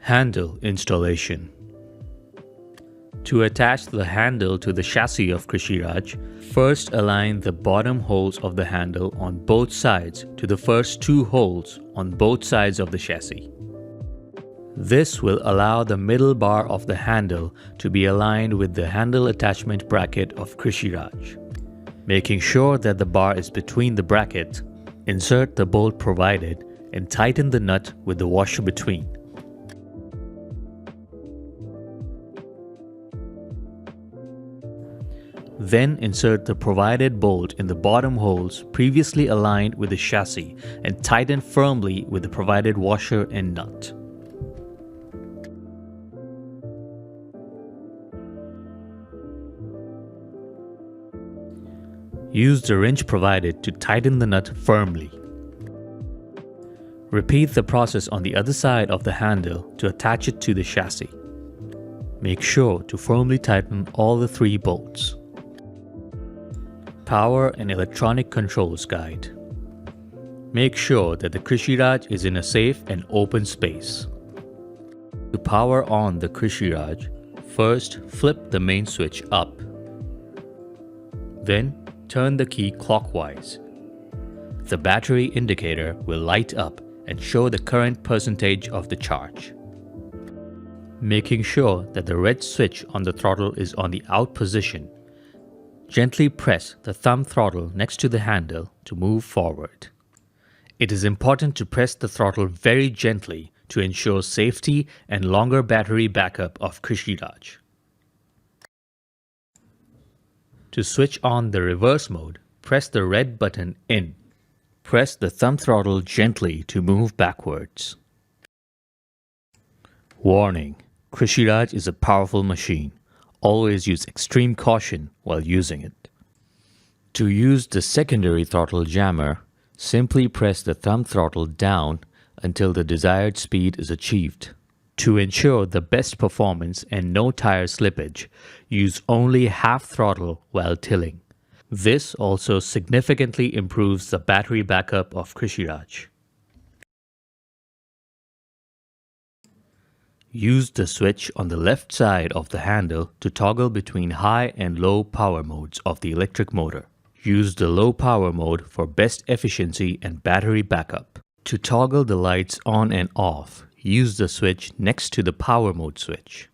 Handle installation. To attach the handle to the chassis of Krishi-Raj, first align the bottom holes of the handle on both sides to the first two holes on both sides of the chassis. This will allow the middle bar of the handle to be aligned with the handle attachment bracket of Krishi-Raj. Making sure that the bar is between the brackets, insert the bolt provided and tighten the nut with the washer between. Then insert the provided bolt in the bottom holes previously aligned with the chassis and tighten firmly with the provided washer and nut. Use the wrench provided to tighten the nut firmly. Repeat the process on the other side of the handle to attach it to the chassis. Make sure to firmly tighten all the three bolts. Power and electronic controls guide. Make sure that the Krishi-Raj is in a safe and open space. To power on the Krishi-Raj, first flip the main switch up. Then turn the key clockwise. The battery indicator will light up and show the current percentage of the charge. Making sure that the red switch on the throttle is on the out position, gently press the thumb throttle next to the handle to move forward. It is important to press the throttle very gently to ensure safety and longer battery backup of Krishi-Raj. To switch on the reverse mode, press the red button in. Press the thumb throttle gently to move backwards. Warning: Krishi-Raj is a powerful machine. Always use extreme caution while using it. To use the secondary throttle jammer, simply press the thumb throttle down until the desired speed is achieved. To ensure the best performance and no tire slippage, use only half throttle while tilling. This also significantly improves the battery backup of Krishi-Raj. Use the switch on the left side of the handle to toggle between high and low power modes of the electric motor. Use the low power mode for best efficiency and battery backup. To toggle the lights on and off, use the switch next to the power mode switch.